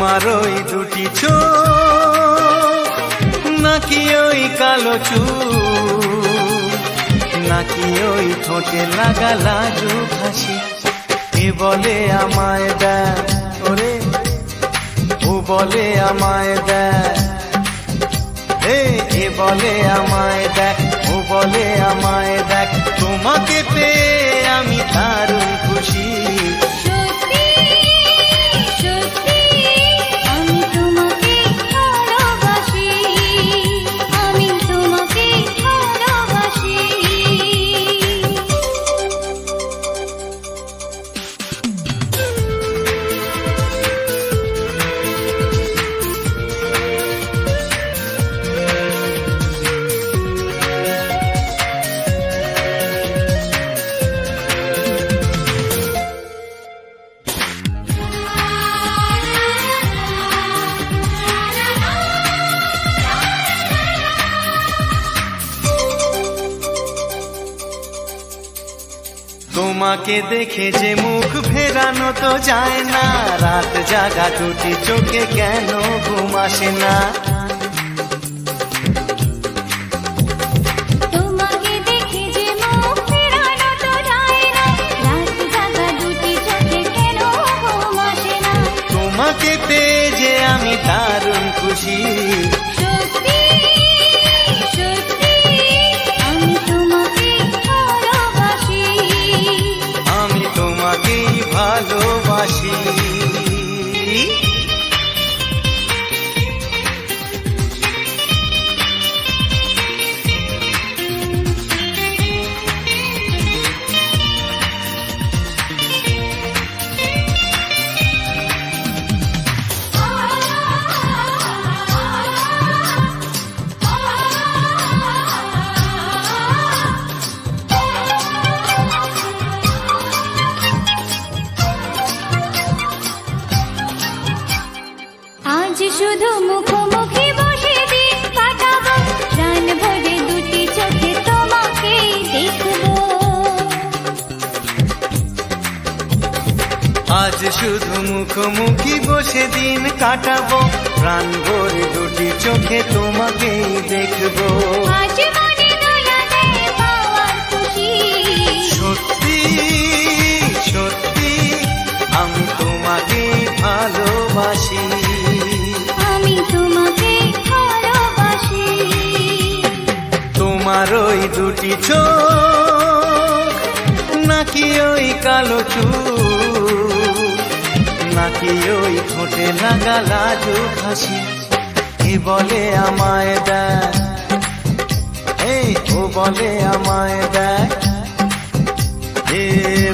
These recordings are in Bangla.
তোমার ওই দুটি চোখ নাকি ওই কালো চুল, নাকি ওই ঠোঁটে লাগা লাজুক হাসি। এ বলে আমায় দেখ ওরে, ও বলে আমায় দেখ, এ বলে আমায় দেখ, ও বলে আমায় দেখ, তোমাকে পেয়ে আমি দারুণ খুশি। তোমাকে দেখে যে মুখ ফেরানো তো যায় না, রাত জাগা দুটি চোখে কেন ঘুম আসে না। তোমাকে দেখে যে মুখ ফেরানো তো যায় না, রাত জাগা দুটি চোখে কেন ঘুম আসে না। তোমাকে পেয়ে যে আমি দারুণ খুশি। সত্যি সত্যি আমি তোমাকে ভালোবাসি, আমি তোমাকেই ভালোবাসি। আজ শুধু মুখোমুখি বসে দিন কাটাবো, প্রাণ ভরে দুটি চোখে তোমাকে দেখবো। আজ শুধু মুখোমুখি বসে দিন কাটাবো, প্রাণ ভরে দুটি চোখে তোমাকেই দেখবো। আজ মনে দোলা দেয় পাওয়ার খুশি। সত্যি সত্যি আমি তোমাকেই ভালোবাসি। আমি তোমাকে ভালোবাসি। তোমার ওই দুটি চোখ নাকি ওই কালো চুল, নাকি ওই ঠোঁটে লাগা লাজুক হাসি। এ বলে আমায় দেখ, ও বলে আমায় দেখ, এ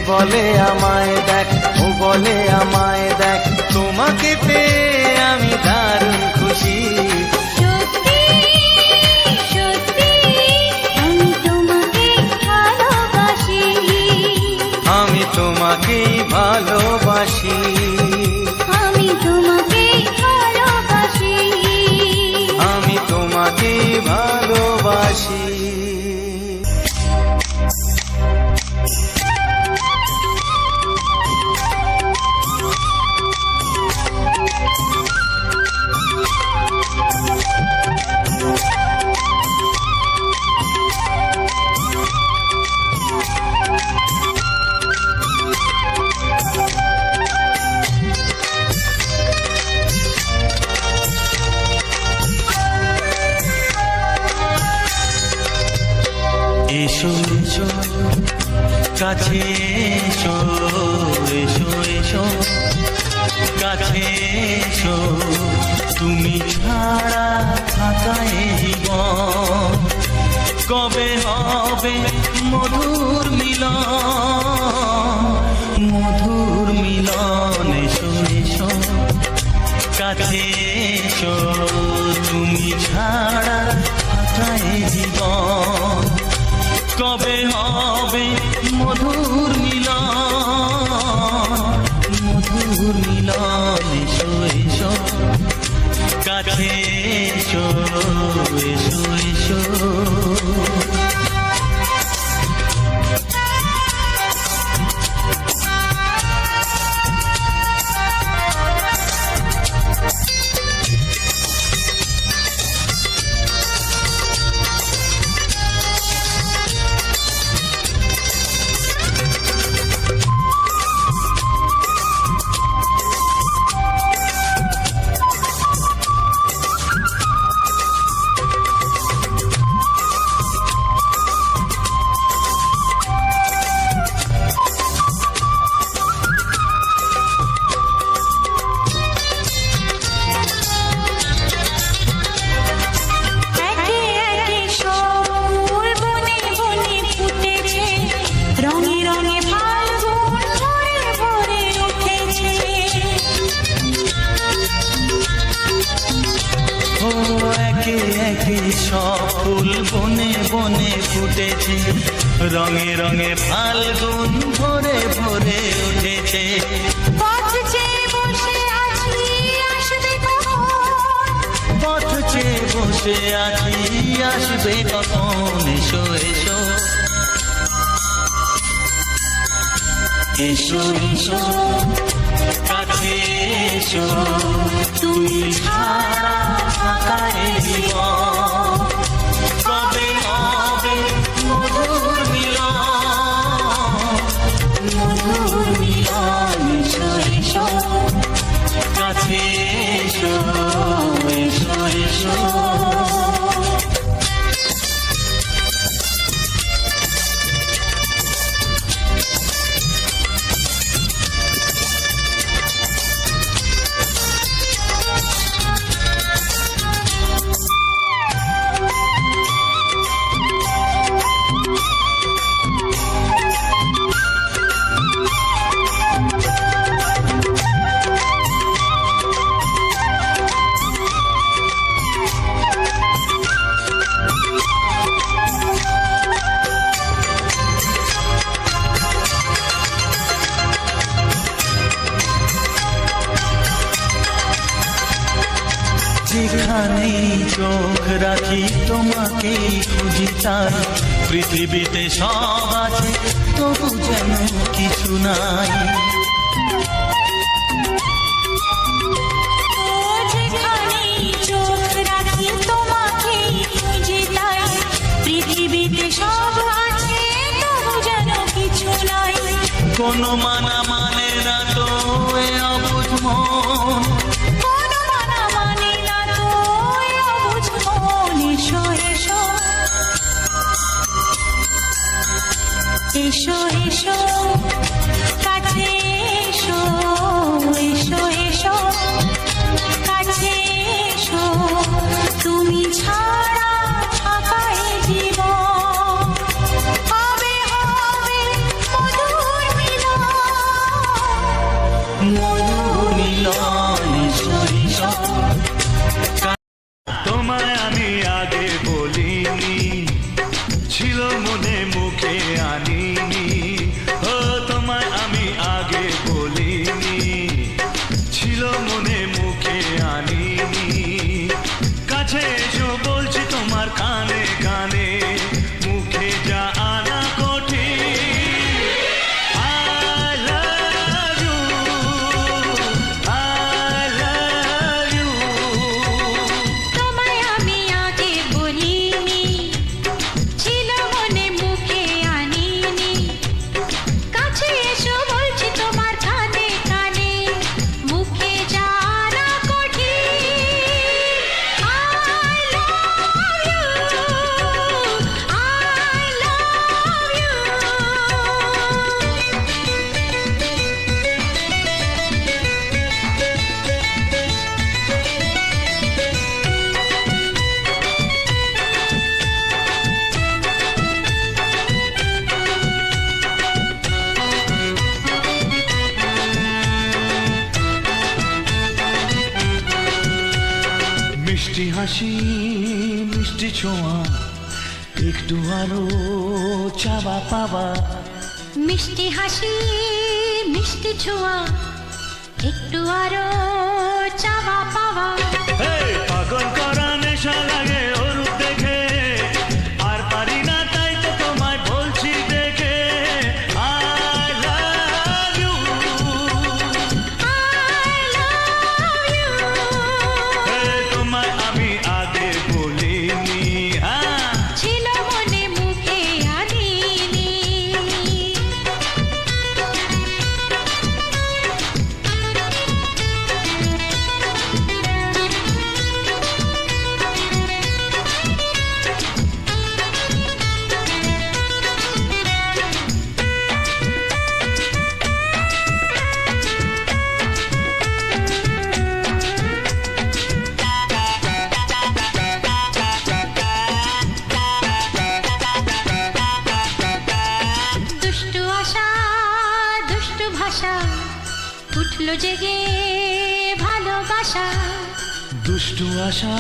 বলে আমায় দেখ, ও বলে আমায় দেখ, তোমাকে পেয়ে আমি দারুণ খুশি। সত্যি সত্যি আমি তোমাকে ভালোবাসি, আমি তোমাকেই ভালোবাসি। আমি তোমাকে ভালোবাসি, আমি তোমাকেই ভালোবাসি। এসো এসো কাছে এসো, এসো এসো কাছে এসো, তুমি ছাড়া থাকা এ জীবন কবে হবে মধুর মিলন, মধুর মিলন। এসো এসো কাছে এসো, তুমি ছাড়া থাকা এ জীবন কবে হবে মধুর মিলন, মধুর মিলন। এসো এসো কাছে এসো, এসো এসো। ফুটেছে, রঙে রঙে ফাল্গুন ভরে ভরে উঠেছে। পথ চেয়ে বসে আছি আসবে কখন, পথ চেয়ে বসে আছি আসবে কখন, এসো এসো এসো এসো কাছে এসো, তুমি ছাড়া ফাঁকা এ জীবন, কবে হবে মধুর মিলন, মধুর মিলন, এসো এসো কাছে এসো, এসো এসো। যেখানেই চোখ রাখি তোমাকেই খুঁজি তাই, পৃথিবীতে সব আছে তবু যেন কিছু নাই। যেখানেই চোখ রাখি তোমাকেই খুঁজি তাই, পৃথিবীতে সব আছে তবু যেন কিছু নাই। কোনো মানা মানে না তো এ অবুঝ মন, কোনো মানা মানে না তো এ অবুঝ মন, এসো এসো এসো এসো কাছে এসো, এসো এসো কাছে এসো, তুমি ছাড়া ফাঁকা এ জীবন, হবে হবে মধুর মিলন, মধুর মিলন, এসো এসো। তোমায় আমি আগে বলিনি, ছিল মনে মুখে আনিনি, ও তোমায় আমি আগে বলিনি, ছিল মনে মুখে আনিনি, কাছে এসো বলছি তোমার কানে কানে, মুখে যা আনা কঠিন। I love you, I love you। তোমায় আমি আগে বলিনি, ছিল মনে মুখে আনিনি, কাছে এসো বলছি তোমার কানে কানে, মুখে জানা কঠিন। I love you, I love you। মিষ্টি হাসি মিষ্টি ছোঁয়া, একটু আরো চাওয়া পাওয়া, মিষ্টি হাসি মিষ্টি ছোঁয়া, একটু আরো চাওয়া পাওয়া। এই পাগল করা নেশা লাগে ওর রূপ দেখে, আর পারি না তাই তো তোমায় বলছি দেখে, I love you, I love you। এই তোমায় আমি আগে বলিনি, ছিল মনে মুখে আনিনি, দুষ্টু আশা দুষ্টু ভাষা, উঠলো জেগে ভালোবাসা। দুষ্টু আশা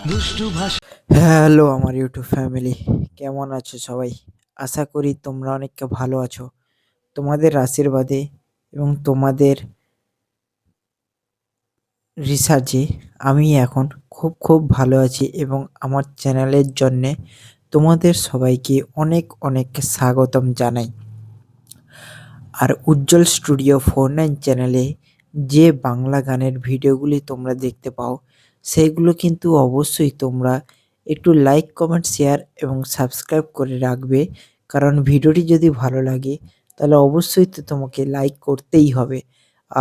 দুষ্টু ভাষা। হ্যালো আমার ইউটিউব ফ্যামিলি, কেমন আছো সবাই? আশা করি তোমরা অনেকটা ভালো আছো। তোমাদের আশীর্বাদে এবং তোমাদের রিসার্চে আমি এখন খুব ভালো আছি এবং আমার চ্যানেলের জন্যে তোমাদের সবাইকে অনেক অনেক স্বাগতম জানাই। আর উজ্জ্বল স্টুডিও 49 চ্যানেলে যে বাংলা গানের ভিডিওগুলি তোমরা দেখতে পাও, সেইগুলো কিন্তু অবশ্যই তোমরা একটু লাইক, কমেন্ট, শেয়ার এবং সাবস্ক্রাইব করে রাখবে। কারণ ভিডিওটি যদি ভালো লাগে তাহলে অবশ্যই তো তোমাকে লাইক করতেই হবে।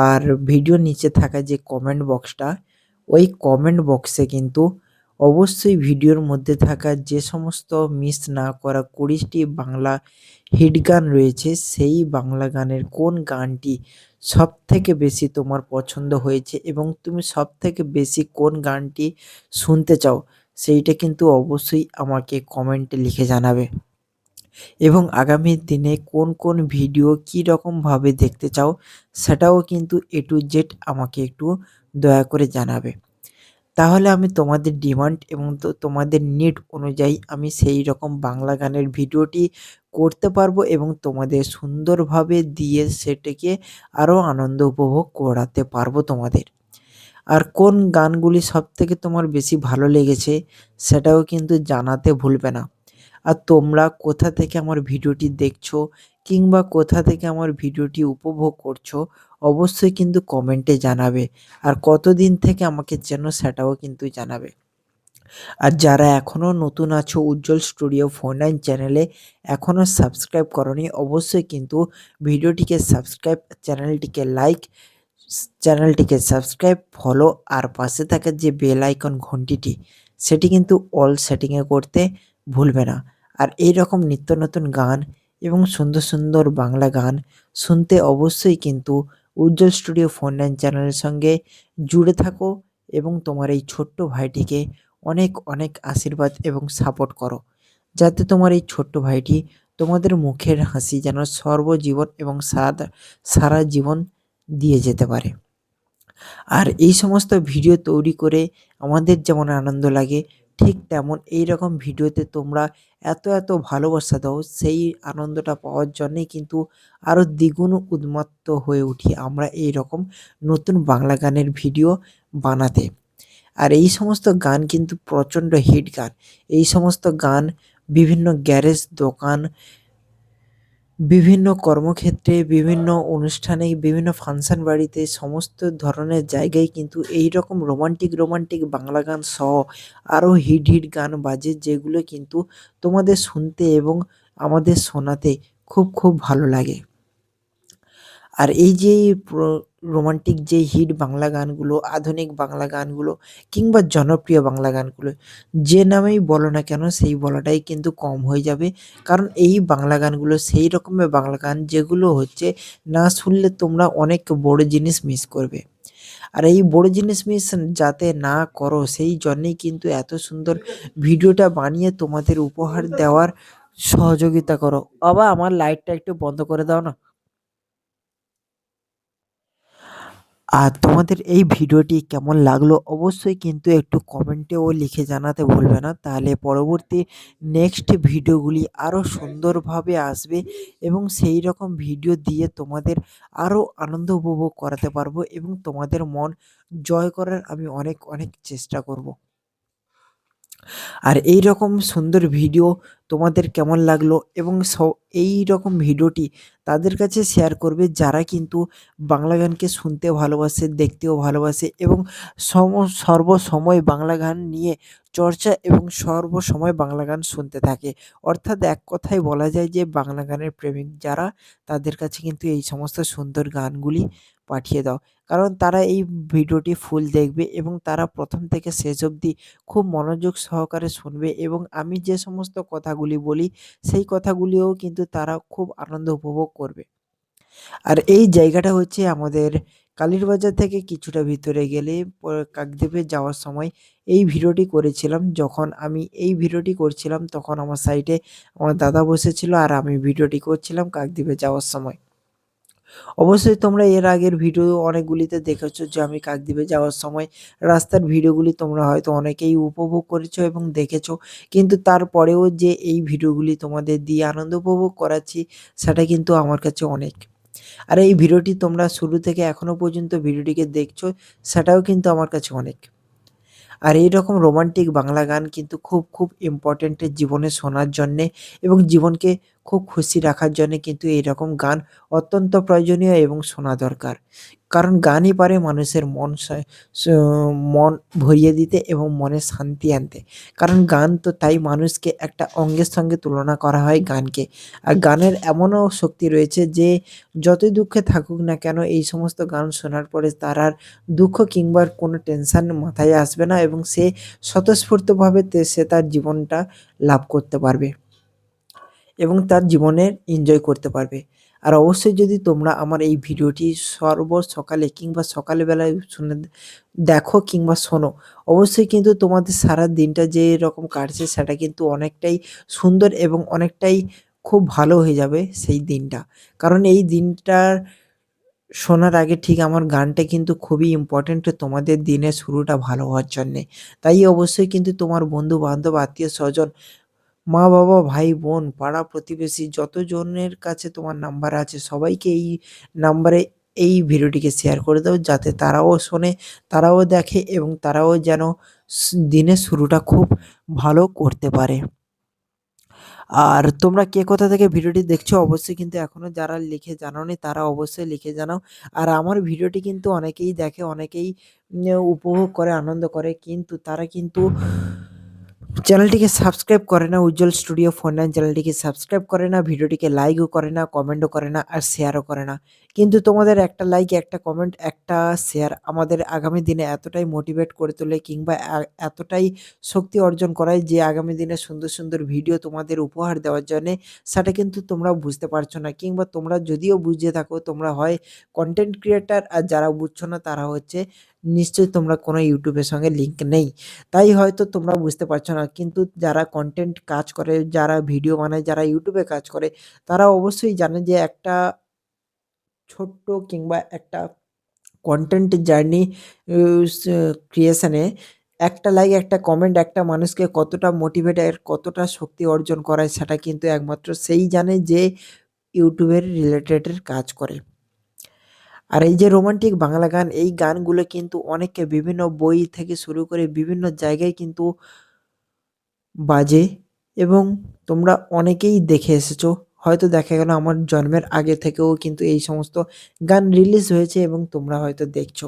আর ভিডিওর নিচে থাকা যে কমেন্ট বক্সটা, ওই কমেন্ট বক্সে কিন্তু অবশ্যই ভিডিওর মধ্যে থাকা যে সমস্ত মিস না করা 20টি বাংলা হিট গান রয়েছে, সেই বাংলা গানের কোন গানটি সবথেকে বেশি তোমার পছন্দ হয়েছে এবং তুমি সবথেকে বেশি কোন গানটি শুনতে চাও, সেইটা কিন্তু অবশ্যই আমাকে কমেন্টে লিখে জানাবে। এবং আগামী দিনে কোন ভিডিও কী রকমভাবে দেখতে চাও, সেটাও কিন্তু A to Z আমাকে একটু দয়া করে জানাবে। তাহলে আমি তোমাদের ডিমান্ড এবং তোমাদের নিড অনুযায়ী আমি সেই রকম বাংলা গানের ভিডিওটি করতে পারবো এবং তোমাদের সুন্দরভাবে দিয়ে সেটাকে আরও আনন্দ উপভোগ করাতে পারবো তোমাদের। আর কোন গানগুলি সবথেকে তোমার বেশি ভালো লেগেছে সেটাও কিন্তু জানাতে ভুলবে না। আর তোমরা কোথা থেকে আমার ভিডিওটি দেখছো কিংবা কোথা থেকে আমার ভিডিওটি উপভোগ করছো, অবশ্যই কিন্তু কমেন্টে জানাবে। আর কতদিন থেকে আমাকে চেনো সেটাও কিন্তু জানাবে। আর যারা এখনও নতুন আছো উজ্জ্বল স্টুডিও 49 চ্যানেলে এখনও সাবস্ক্রাইব করনি, অবশ্যই কিন্তু ভিডিওটিকে সাবস্ক্রাইব, চ্যানেলটিকে লাইক, চ্যানেলটিকে সাবস্ক্রাইব, ফলো আর পাশে থাকা যে বেল আইকন ঘন্টিটি, সেটি কিন্তু অল সেটিংয়ে করতে ভুলবে না। আর এই রকম নিত্য নতুন গান এবং সুন্দর বাংলা গান শুনতে অবশ্যই কিন্তু উজ্জ্বল স্টুডিও 49 চ্যানেলের সঙ্গে জুড়ে থাকো এবং তোমার এই ছোট্ট ভাইটিকে অনেক আশীর্বাদ এবং সাপোর্ট করো, যাতে তোমার এই ছোট্ট ভাইটি তোমাদের মুখের হাসি যেন সর্বজীবন এবং সারা জীবন দিয়ে যেতে পারে। আর এই সমস্ত ভিডিও তৈরি করে আমাদের যেমন আনন্দ লাগে, ঠিক তেমন এই রকম ভিডিওতে তোমরা এত ভালোবাসা দাও, সেই আনন্দটা পাওয়ার জন্যেই কিন্তু আরও দ্বিগুণ উন্মত্ত হয়ে উঠি আমরা এই রকম নতুন বাংলা গানের ভিডিও বানাতে। আর এই সমস্ত গান কিন্তু প্রচণ্ড হিট গান। এই সমস্ত গান বিভিন্ন গ্যারেজ দোকান, বিভিন্ন কর্মক্ষেত্রে, বিভিন্ন অনুষ্ঠানে, বিভিন্ন ফাংশন বাড়িতে, সমস্ত ধরনের জায়গায় কিন্তু এইরকম রোমান্টিক বাংলা গান সহ আরও হিট গান বাজে, যেগুলো কিন্তু তোমাদের শুনতে এবং আমাদের শোনাতে খুব ভালো লাগে। আর এই যে রোমান্টিক যে হিট বাংলা গানগুলো, আধুনিক বাংলা গানগুলো কিংবা জনপ্রিয় বাংলা গানগুলো, যে নামেই বলো না কেন সেই বলাটাই কিন্তু কম হয়ে যাবে। কারণ এই বাংলা গানগুলো সেই রকমের বাংলা গান যেগুলো হচ্ছে না শুনলে তোমরা অনেক বড় জিনিস মিস করবে। আর এই বড় জিনিস মিস যাতে না করো, সেই জন্যেই কিন্তু এত সুন্দর ভিডিওটা বানিয়ে তোমাদের উপহার দেওয়ার সহযোগিতা করো। বাবা, আমার লাইটটা একটু বন্ধ করে দাও না। আর তোমাদের এই ভিডিওটি কেমন লাগলো অবশ্যই কিন্তু একটু কমেন্টেও লিখে জানাতে ভুলবে না। তাহলে পরবর্তী নেক্সট ভিডিওগুলি আরও সুন্দরভাবে আসবে এবং সেই রকম ভিডিও দিয়ে তোমাদের আরও আনন্দ উপভোগ করাতে পারবো এবং তোমাদের মন জয় করার আমি অনেক চেষ্টা করব। আর এই রকম সুন্দর ভিডিও তোমাদের কেমন লাগলো এবং এই রকম ভিডিওটি তাদের কাছে শেয়ার করবে যারা কিন্তু বাংলা গানকে শুনতে ভালোবাসে, দেখতেও ভালোবাসে এবং সর্বসময় বাংলা গান নিয়ে চর্চা এবং সর্বসময় বাংলা গান শুনতে থাকে। অর্থাৎ এক কথায় বলা যায় যে বাংলা গানের প্রেমিক যারা, তাদের কাছে কিন্তু এই সমস্ত সুন্দর গানগুলি পাঠিয়ে দাও। কারণ তারা এই ভিডিওটি ফুল দেখবে এবং তারা প্রথম থেকে শেষ অবধি খুব মনোযোগ সহকারে শুনবে এবং আমি যে সমস্ত কথাগুলি বলি সেই কথাগুলিও কিন্তু তারা খুব আনন্দ উপভোগ করবে। আর এই জায়গাটা হচ্ছে আমাদের কালীরবাজার থেকে কিছুটা ভিতরে গেলে কাকদ্বীপে যাওয়ার সময় এই ভিডিওটি করেছিলাম। যখন আমি এই ভিডিওটি করছিলাম তখন আমার সাইডে আমার দাদা বসেছিল আর আমি ভিডিওটি করছিলাম কাকদ্বীপে যাওয়ার সময়। অবশ্যই তোমরা এর আগের ভিডিও অনেকগুলিতে দেখেছো যে আমি কাকদ্বীপে যাওয়ার সময় রাস্তার ভিডিওগুলি তোমরা হয়তো অনেকেই উপভোগ করেছো এবং দেখেছো। কিন্তু তারপরেও যে এই ভিডিওগুলি তোমাদের দিয়ে আনন্দ উপভোগ করাচ্ছি সেটা কিন্তু আমার কাছে অনেক। আর এই ভিডিওটি তোমরা শুরু থেকে এখনো পর্যন্ত ভিডিওটিকে দেখছো সেটাও কিন্তু আমার কাছে অনেক। আর এইরকম রোমান্টিক বাংলা গান কিন্তু খুব ইম্পর্টেন্ট জীবনে শোনার জন্যে এবং জীবনকে খুব খুশি রাখার জন্যে কিন্তু এইরকম গান অত্যন্ত প্রয়োজনীয় এবং শোনা দরকার। কারণ গানই পারে মানুষের মন ভরিয়ে দিতে এবং মনে শান্তি আনতে। কারণ গান তো তাই মানুষকে একটা অঙ্গের সঙ্গে তুলনা করা হয় গানকে। আর গানের এমনও শক্তি রয়েছে যে যতই দুঃখে থাকুক না কেন এই সমস্ত গান শোনার পরে তার আর দুঃখ কিংবা কোনো টেনশন মাথায় আসবে না এবং সে স্বতঃস্ফূর্তভাবে সে তার জীবনটা লাভ করতে পারবে এবং তার জীবনের এনজয় করতে পারবে। আর অবশ্যই যদি তোমরা আমার এই ভিডিওটি সকালে কিংবা সকালবেলায় দেখো কিংবা শোনো, অবশ্যই কিন্তু তোমাদের সারা দিনটা যে রকম কাটছে সেটা কিন্তু অনেকটাই সুন্দর এবং অনেকটাই খুব ভালো হয়ে যাবে সেই দিনটা। কারণ এই দিনটার শোনার আগে ঠিক আমার গানটা কিন্তু খুবই ইম্পর্টেন্ট তোমাদের দিনের শুরুটা ভালো হওয়ার জন্যে। তাই অবশ্যই কিন্তু তোমার বন্ধু-বান্ধব, আত্মীয়-স্বজন, মা-বাবা, ভাই-বোন, পাড়া-প্রতিবেশী যতজনের কাছে তোমার নাম্বার আছে সবাইকে এই নাম্বারে এই ভিডিওটিকে শেয়ার করে দাও যাতে তারাও শোনে, তারাও দেখে এবং তারাও যেন দিনের শুরুটা খুব ভালো করতে পারে। আর তোমরা কে কোথা থেকে ভিডিওটি দেখছো অবশ্যই কিন্তু এখনো যারা লিখে জানাওনি তারা অবশ্যই লিখে জানাও। আর আমার ভিডিওটি কিন্তু অনেকেই দেখে, অনেকেই উপভোগ করে, আনন্দ করে কিন্তু তারা কিন্তু চ্যানেলটিকে সাবস্ক্রাইব করে না। উজ্জ্বল স্টুডিও 49 চ্যানেলটিকে সাবস্ক্রাইব করে না, ভিডিওটিকে লাইকও করে না, কমেন্টও করে না আর শেয়ারও করে না। কিন্তু তোমাদের একটা লাইক, একটা কমেন্ট, একটা শেয়ার আমাদের আগামী দিনে এতটাই মোটিভেট করে তোলে কিংবা এতটাই শক্তি অর্জন করায় যে আগামী দিনে সুন্দর ভিডিও তোমাদের উপহার দেওয়ার জন্যে সেটা কিন্তু তোমরা বুঝতে পারছো না কিংবা তোমরা যদিও বুঝে থাকো তোমরা হয় কন্টেন্ট ক্রিয়েটার আর যারা বুঝছো না তারা হচ্ছে নিশ্চয়ই তোমরা কোনো ইউটিউবের সঙ্গে লিঙ্ক নেই। তাই হয়তো তোমরা বুঝতে পারছো না। কিন্তু যারা কন্টেন্ট কাজ করে, যারা ভিডিও বানায়, যারা ইউটিউবে কাজ করে তারা অবশ্যই জানে যে একটা ছোট্ট কিংবা একটা কন্টেন্ট জার্নি ক্রিয়েশনে একটা লাইক, একটা কমেন্ট একটা মানুষকে কতটা মোটিভেট আর কতটা শক্তি অর্জন করায় সেটা কিন্তু একমাত্র সেই জানে যে ইউটিউবের রিলেটেডের কাজ করে। আর এই যে রোমান্টিক বাংলা গান এই গানগুলো কিন্তু অনেকে বিভিন্ন বই থেকে শুরু করে বিভিন্ন জায়গায় কিন্তু বাজে এবং তোমরা অনেকেই দেখে এসেছো। হয়তো দেখা গেল আমার জন্মের আগে থেকেও কিন্তু এই সমস্ত গান রিলিজ হয়েছে এবং তোমরা হয়তো দেখছো।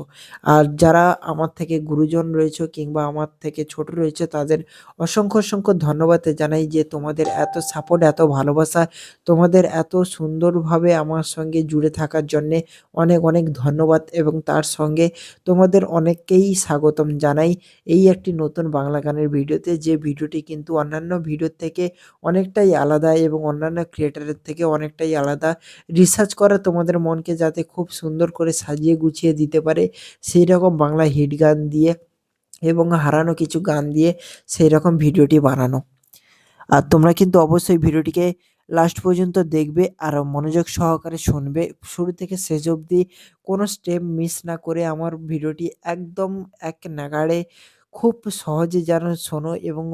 আর যারা আমার থেকে গুরুজন রয়েছো কিংবা আমার থেকে ছোট রয়েছে তাদের অসংখ্য ধন্যবাদ জানাই যে তোমাদের এত সাপোর্ট, এত ভালোবাসা, তোমাদের এত সুন্দরভাবে আমার সঙ্গে জুড়ে থাকার জন্যে অনেক ধন্যবাদ এবং তার সঙ্গে তোমাদের অনেককেই স্বাগতম জানাই এই একটি নতুন বাংলা গানের ভিডিওতে। যে ভিডিওটি কিন্তু অন্যান্য ভিডিওর থেকে অনেকটাই আলাদা এবং অন্যান্য ক্রিয়েটরের থেকে অনেকটাই আলাদা। রিসার্চ করা তোমাদের মনকে যাতে খুব সুন্দর করে সাজিয়ে গুছিয়ে দিতে পারে সেইরকম বাংলা হিট গান দিয়ে এবং হারানো কিছু গান দিয়ে সেইরকম ভিডিওটি বানানো। আর তোমরা কিন্তু অবশ্যই ভিডিওটিকে লাস্ট পর্যন্ত দেখবে আর মনোযোগ সহকারে শুনবে। শুরু থেকে শেষ অবধি কোনো স্টেপ মিস না করে আমার ভিডিওটি একদম এক নাগাড়ে খুব সহজে যেন শোনো এবং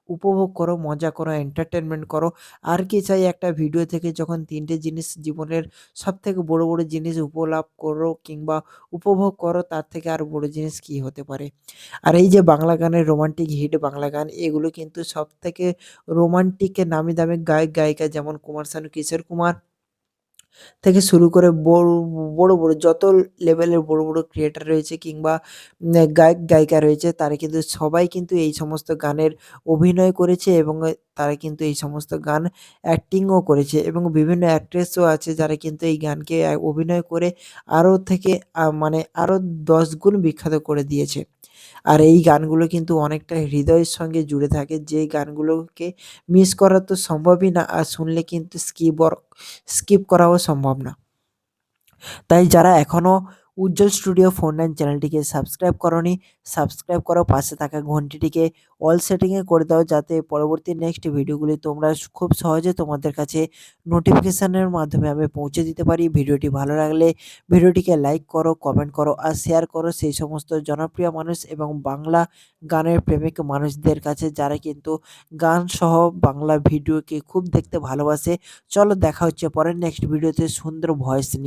উপভোগ করো, মজা করো, এন্টারটেনমেন্ট করো। আর কি চাই একটা ভিডিও থেকে যখন ৩ টে জিনিস জীবনের সবথেকে বড় জিনিস উপলাভ করো কিংবা উপভোগ করো তার থেকে আর বড় জিনিস কী হতে পারে? আর এই যে বাংলা গানের রোমান্টিক হিট বাংলা গান এগুলো কিন্তু সবথেকে রোমান্টিক নামি দামি গায়ক-গায়িকা যেমন কুমার শানু, কিশোর কুমার থেকে শুরু করে বড় যত লেভেলের বড় ক্রিয়েটর রয়েছে কিংবা গায়ক-গায়িকা রয়েছে তারা কিন্তু সবাই কিন্তু এই সমস্ত গানের অভিনয় করেছে এবং তারা কিন্তু এই সমস্ত গান অ্যাক্টিংও করেছে এবং বিভিন্ন অ্যাক্ট্রেসও আছে যারা কিন্তু এই গানকে অভিনয় করে আরও থেকে মানে আরও ১০ গুণ বিখ্যাত করে দিয়েছে। আর এই গানগুলো কিন্তু অনেকটা হৃদয়ের সঙ্গে জুড়ে থাকে যে গানগুলোকে মিস করা তো সম্ভবই না আর শুনলে কিন্তু স্কিপ করাও সম্ভব না। তাই যারা এখনও উজ্জ্বল স্টুডিও 49 চ্যানেলটিকে সাবস্ক্রাইব করনি, সাবস্ক্রাইব করো, পাশে থাকা ঘন্টিটিকে অল সেটিংয়ে করে দাও, যাতে পরবর্তী নেক্সট ভিডিওগুলি তোমরা খুব সহজে তোমাদের কাছে নোটিফিকেশনের মাধ্যমে আমি পৌঁছে দিতে পারি। ভিডিওটি ভালো লাগলে ভিডিওটিকে লাইক করো, কমেন্ট করো আর শেয়ার করো সেই সমস্ত জনপ্রিয় মানুষ এবং বাংলা গানের প্রেমিক মানুষদের কাছে, যারা কিন্তু গান সহ বাংলা ভিডিওকে খুব দেখতে ভালোবাসে। চলো দেখা হচ্ছে পরের নেক্সট ভিডিওতে সুন্দর ভয়েস নিয়ে।